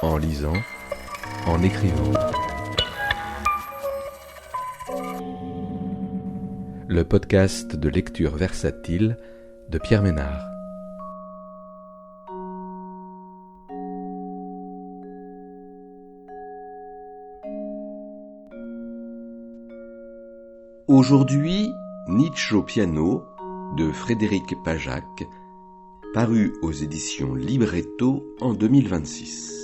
en lisant, en écrivant. Le podcast de lecture versatile de Pierre Ménard. Aujourd'hui, Nietzsche au piano de Frédéric Pajac, paru aux éditions Libretto en 2026.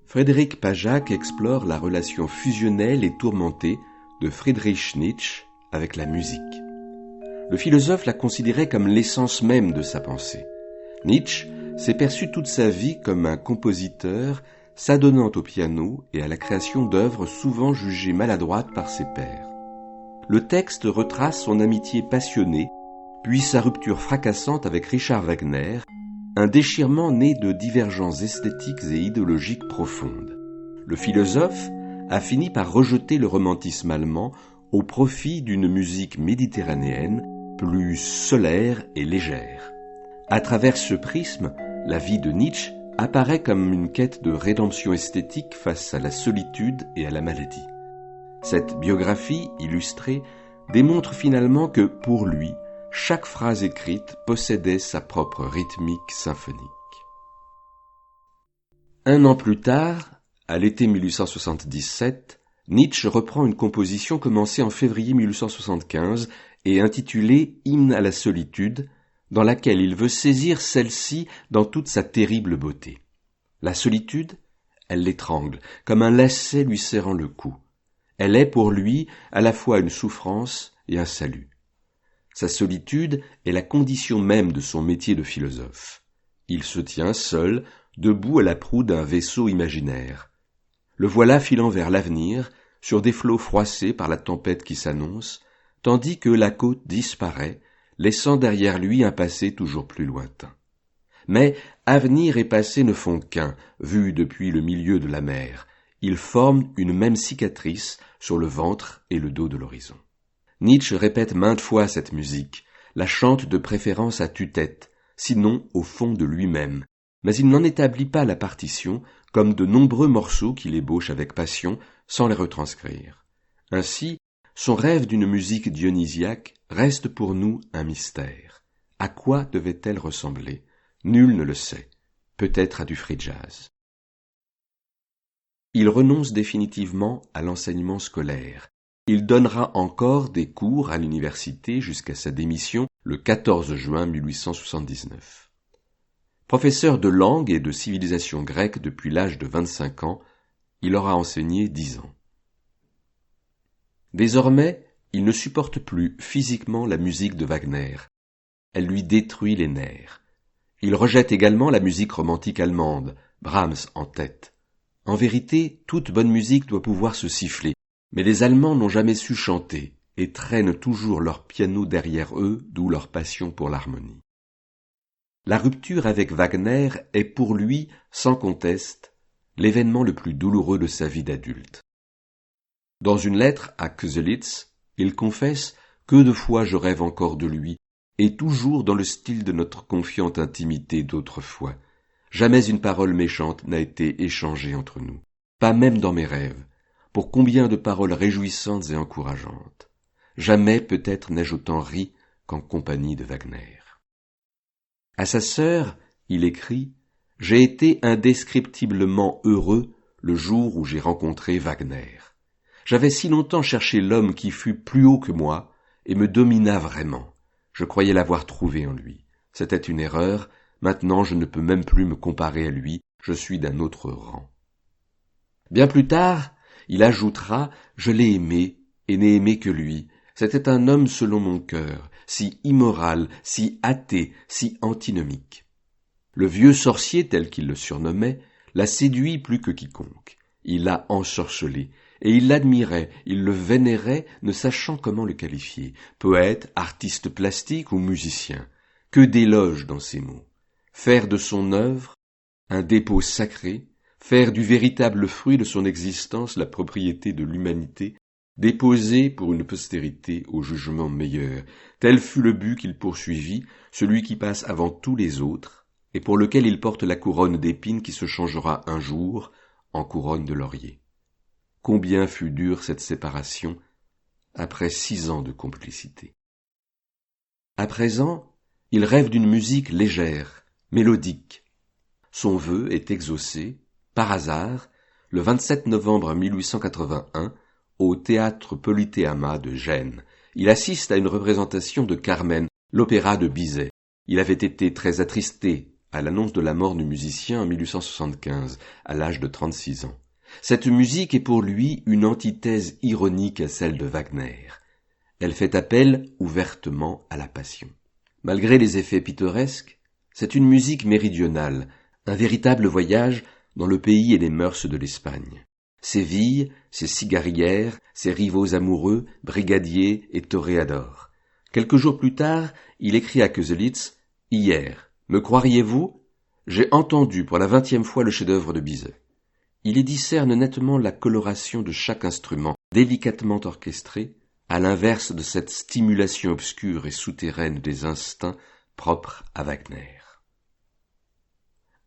Frédéric Pajac explore la relation fusionnelle et tourmentée de Friedrich Nietzsche avec la musique. Le philosophe la considérait comme l'essence même de sa pensée. Nietzsche s'est perçu toute sa vie comme un compositeur s'adonnant au piano et à la création d'œuvres souvent jugées maladroites par ses pairs. Le texte retrace son amitié passionnée, puis sa rupture fracassante avec Richard Wagner, un déchirement né de divergences esthétiques et idéologiques profondes. Le philosophe a fini par rejeter le romantisme allemand au profit d'une musique méditerranéenne plus solaire et légère. À travers ce prisme, la vie de Nietzsche apparaît comme une quête de rédemption esthétique face à la solitude et à la maladie. Cette biographie illustrée démontre finalement que, pour lui, chaque phrase écrite possédait sa propre rythmique symphonique. Un an plus tard, à l'été 1877, Nietzsche reprend une composition commencée en février 1875 et intitulée « Hymne à la solitude », dans laquelle il veut saisir celle-ci dans toute sa terrible beauté. La solitude, elle l'étrangle, comme un lacet lui serrant le cou. Elle est pour lui à la fois une souffrance et un salut. Sa solitude est la condition même de son métier de philosophe. Il se tient seul, debout à la proue d'un vaisseau imaginaire. Le voilà filant vers l'avenir, sur des flots froissés par la tempête qui s'annonce, tandis que la côte disparaît, laissant derrière lui un passé toujours plus lointain. Mais avenir et passé ne font qu'un, vus depuis le milieu de la mer. Ils forment une même cicatrice sur le ventre et le dos de l'horizon. Nietzsche répète maintes fois cette musique, la chante de préférence à tue-tête, sinon au fond de lui-même, mais il n'en établit pas la partition, comme de nombreux morceaux qu'il ébauche avec passion, sans les retranscrire. Ainsi, son rêve d'une musique dionysiaque reste pour nous un mystère. À quoi devait-elle ressembler ? Nul ne le sait. Peut-être à du free jazz. Il renonce définitivement à l'enseignement scolaire. Il donnera encore des cours à l'université jusqu'à sa démission le 14 juin 1879. Professeur de langue et de civilisation grecque depuis l'âge de 25 ans, il aura enseigné 10 ans. Désormais, il ne supporte plus physiquement la musique de Wagner. Elle lui détruit les nerfs. Il rejette également la musique romantique allemande, Brahms en tête. En vérité, toute bonne musique doit pouvoir se siffler, mais les Allemands n'ont jamais su chanter et traînent toujours leur piano derrière eux, d'où leur passion pour l'harmonie. La rupture avec Wagner est pour lui, sans conteste, l'événement le plus douloureux de sa vie d'adulte. Dans une lettre à Köselitz, il confesse « Que de fois je rêve encore de lui » et toujours dans le style de notre confiante intimité d'autrefois. Jamais une parole méchante n'a été échangée entre nous, pas même dans mes rêves. Pour combien de paroles réjouissantes et encourageantes. Jamais peut-être n'ai-je autant ri qu'en compagnie de Wagner. À sa sœur, il écrit « J'ai été indescriptiblement heureux le jour où j'ai rencontré Wagner. J'avais si longtemps cherché l'homme qui fût plus haut que moi et me domina vraiment. Je croyais l'avoir trouvé en lui. C'était une erreur, maintenant je ne peux même plus me comparer à lui, je suis d'un autre rang. » Bien plus tard, il ajoutera « Je l'ai aimé et n'ai aimé que lui. C'était un homme selon mon cœur, si immoral, si athée, si antinomique. » Le vieux sorcier, tel qu'il le surnommait, l'a séduit plus que quiconque. Il l'a ensorcelé, et il l'admirait, il le vénérait, ne sachant comment le qualifier. Poète, artiste plastique ou musicien. Que d'éloges dans ces mots. Faire de son œuvre un dépôt sacré, faire du véritable fruit de son existence la propriété de l'humanité, déposer pour une postérité au jugement meilleur. Tel fut le but qu'il poursuivit, celui qui passe avant tous les autres, et pour lequel il porte la couronne d'épines qui se changera un jour en couronne de laurier. Combien fut dure cette séparation, après 6 ans de complicité. À présent, il rêve d'une musique légère, mélodique. Son vœu est exaucé, par hasard, le 27 novembre 1881, au théâtre Politeama de Gênes. Il assiste à une représentation de Carmen, l'opéra de Bizet. Il avait été très attristé à l'annonce de la mort du musicien en 1875, à l'âge de 36 ans. Cette musique est pour lui une antithèse ironique à celle de Wagner. Elle fait appel ouvertement à la passion. Malgré les effets pittoresques, c'est une musique méridionale, un véritable voyage dans le pays et les mœurs de l'Espagne. Séville, ses cigarières, ses rivaux amoureux, brigadiers et toréadors. Quelques jours plus tard, il écrit à Köselitz « Hier, me croiriez-vous ? J'ai entendu pour la 20e fois le chef-d'œuvre de Bizet. » Il y discerne nettement la coloration de chaque instrument, délicatement orchestré, à l'inverse de cette stimulation obscure et souterraine des instincts propres à Wagner.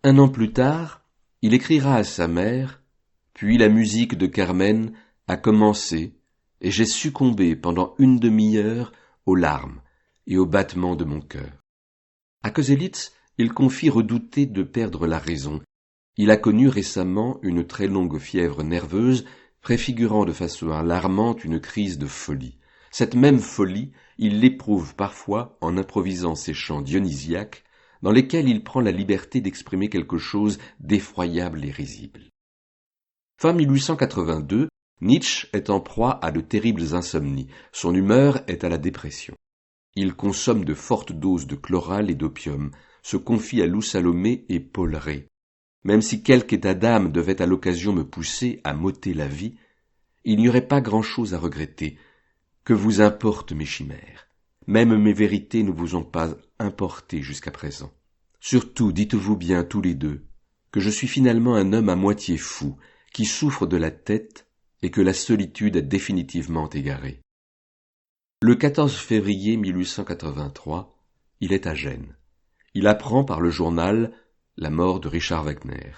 Un an plus tard, il écrira à sa mère « Puis la musique de Carmen a commencé et j'ai succombé pendant une demi-heure aux larmes et aux battements de mon cœur. » À Köselitz, il confie redouter de perdre la raison. Il a connu récemment une très longue fièvre nerveuse, préfigurant de façon alarmante une crise de folie. Cette même folie, il l'éprouve parfois en improvisant ses chants dionysiaques, dans lesquels il prend la liberté d'exprimer quelque chose d'effroyable et risible. Fin 1882, Nietzsche est en proie à de terribles insomnies. Son humeur est à la dépression. Il consomme de fortes doses de chloral et d'opium, se confie à Lou Salomé et Paul Rée. Même si quelque état d'âme devait à l'occasion me pousser à m'ôter la vie, il n'y aurait pas grand-chose à regretter. Que vous importent mes chimères? Même mes vérités ne vous ont pas importé jusqu'à présent. Surtout, dites-vous bien tous les deux, que je suis finalement un homme à moitié fou, qui souffre de la tête et que la solitude a définitivement égaré. Le 14 février 1883, il est à Gênes. Il apprend par le journal la mort de Richard Wagner.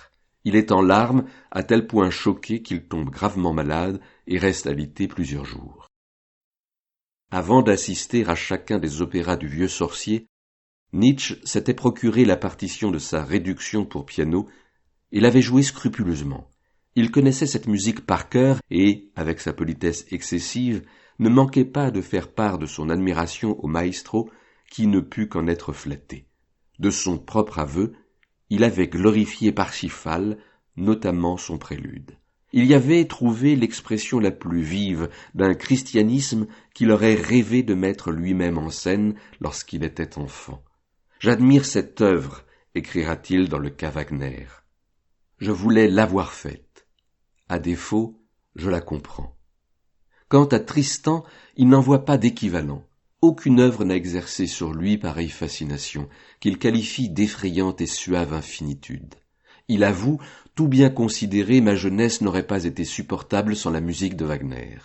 Il est en larmes, à tel point choqué qu'il tombe gravement malade et reste alité plusieurs jours. Avant d'assister à chacun des opéras du vieux sorcier, Nietzsche s'était procuré la partition de sa Réduction pour piano et l'avait jouée scrupuleusement. Il connaissait cette musique par cœur et, avec sa politesse excessive, ne manquait pas de faire part de son admiration au maestro qui ne put qu'en être flatté. De son propre aveu, il avait glorifié Parsifal, notamment son prélude. Il y avait trouvé l'expression la plus vive d'un christianisme qu'il aurait rêvé de mettre lui-même en scène lorsqu'il était enfant. « J'admire cette œuvre », écrira-t-il dans le cas Wagner. « Je voulais l'avoir faite. À défaut, je la comprends. » Quant à Tristan, il n'en voit pas d'équivalent. Aucune œuvre n'a exercé sur lui pareille fascination, qu'il qualifie d'effrayante et suave infinitude. Il avoue, tout bien considéré, ma jeunesse n'aurait pas été supportable sans la musique de Wagner.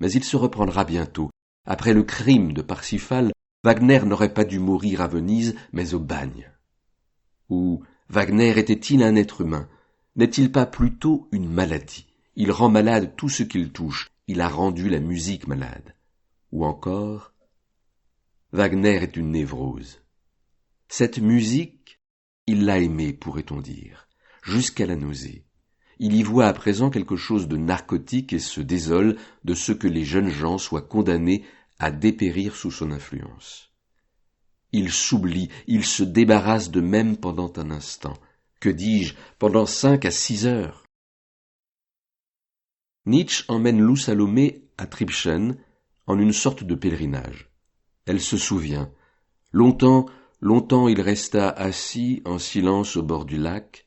Mais il se reprendra bientôt. Après le crime de Parsifal, Wagner n'aurait pas dû mourir à Venise, mais au bagne. Ou Wagner était-il un être humain? N'est-il pas plutôt une maladie? Il rend malade tout ce qu'il touche. Il a rendu la musique malade. Ou encore, Wagner est une névrose. Cette musique, il l'a aimée, pourrait-on dire, jusqu'à la nausée. Il y voit à présent quelque chose de narcotique et se désole de ce que les jeunes gens soient condamnés à dépérir sous son influence. Il s'oublie, il se débarrasse d'eux-mêmes pendant un instant. Que dis-je, pendant 5 à 6 heures. Nietzsche emmène Lou Salomé à Tribschen en une sorte de pèlerinage. Elle se souvient. Longtemps il resta assis en silence au bord du lac,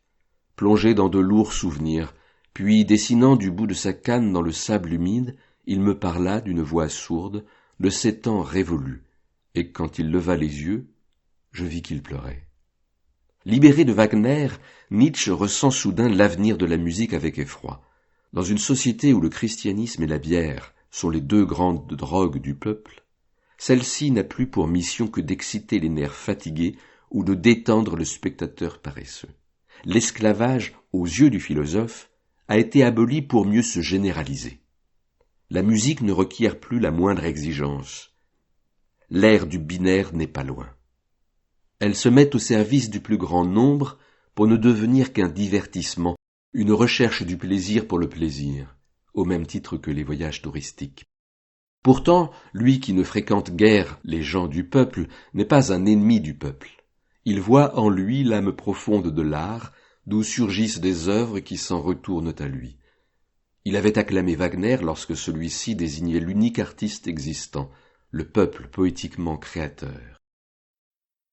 plongé dans de lourds souvenirs, puis dessinant du bout de sa canne dans le sable humide, il me parla d'une voix sourde de ces temps révolus, et quand il leva les yeux, je vis qu'il pleurait. Libéré de Wagner, Nietzsche ressent soudain l'avenir de la musique avec effroi. Dans une société où le christianisme et la bière sont les deux grandes drogues du peuple, celle-ci n'a plus pour mission que d'exciter les nerfs fatigués ou de détendre le spectateur paresseux. L'esclavage, aux yeux du philosophe, a été aboli pour mieux se généraliser. La musique ne requiert plus la moindre exigence. L'ère du binaire n'est pas loin. Elle se met au service du plus grand nombre pour ne devenir qu'un divertissement, une recherche du plaisir pour le plaisir, au même titre que les voyages touristiques. Pourtant, lui qui ne fréquente guère les gens du peuple n'est pas un ennemi du peuple. Il voit en lui l'âme profonde de l'art, d'où surgissent des œuvres qui s'en retournent à lui. Il avait acclamé Wagner lorsque celui-ci désignait l'unique artiste existant, le peuple poétiquement créateur.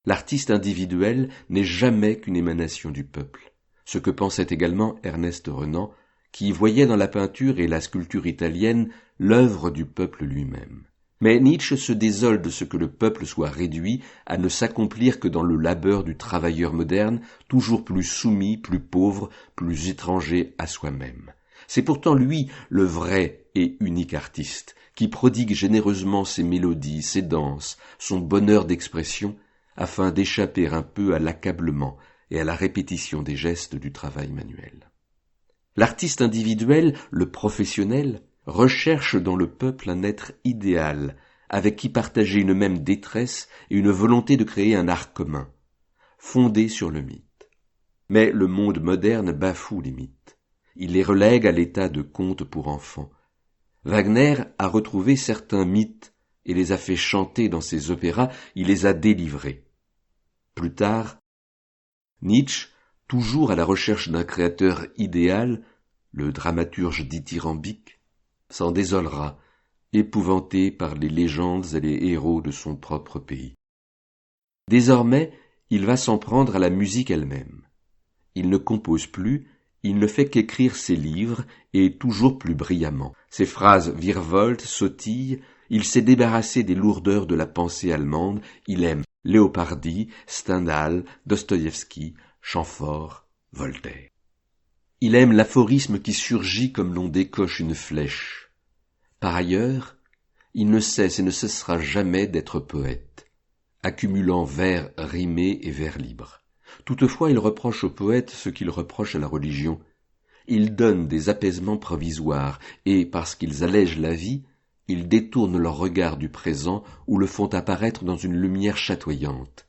L'artiste individuel n'est jamais qu'une émanation du peuple, ce que pensait également Ernest Renan, qui voyait dans la peinture et la sculpture italienne l'œuvre du peuple lui-même. Mais Nietzsche se désole de ce que le peuple soit réduit à ne s'accomplir que dans le labeur du travailleur moderne, toujours plus soumis, plus pauvre, plus étranger à soi-même. C'est pourtant lui le vrai et unique artiste, qui prodigue généreusement ses mélodies, ses danses, son bonheur d'expression, afin d'échapper un peu à l'accablement et à la répétition des gestes du travail manuel. L'artiste individuel, le professionnel, recherche dans le peuple un être idéal, avec qui partager une même détresse et une volonté de créer un art commun, fondé sur le mythe. Mais le monde moderne bafoue les mythes. Il les relègue à l'état de contes pour enfants. Wagner a retrouvé certains mythes et les a fait chanter dans ses opéras, il les a délivrés. Plus tard, Nietzsche, toujours à la recherche d'un créateur idéal, le dramaturge dithyrambique, s'en désolera, épouvanté par les légendes et les héros de son propre pays. Désormais, il va s'en prendre à la musique elle-même. Il ne compose plus, il ne fait qu'écrire ses livres, et toujours plus brillamment. Ses phrases virevoltent, sautillent, il s'est débarrassé des lourdeurs de la pensée allemande, il aime Léopardi, Stendhal, Dostoïevski, Chamfort, Voltaire. Il aime l'aphorisme qui surgit comme l'on décoche une flèche. Par ailleurs, il ne cesse et ne cessera jamais d'être poète, accumulant vers rimés et vers libres. Toutefois, il reproche au poète ce qu'il reproche à la religion. Ils donnent des apaisements provisoires, et, parce qu'ils allègent la vie, ils détournent leur regard du présent ou le font apparaître dans une lumière chatoyante.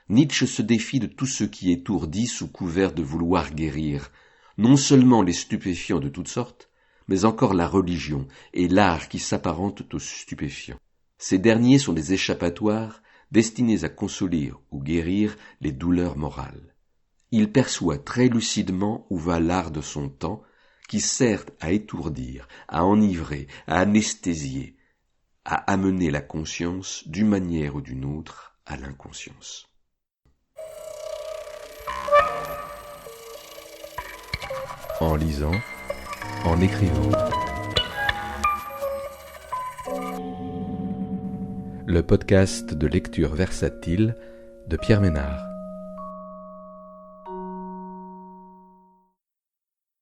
Nietzsche se défie de tout ce qui étourdit sous couvert de vouloir guérir, non seulement les stupéfiants de toutes sortes, mais encore la religion et l'art qui s'apparentent aux stupéfiants. Ces derniers sont des échappatoires destinés à consoler ou guérir les douleurs morales. Il perçoit très lucidement où va l'art de son temps, qui sert à étourdir, à enivrer, à anesthésier, à amener la conscience d'une manière ou d'une autre à l'inconscience. En lisant, en écrivant. Le podcast de lecture versatile de Pierre Ménard.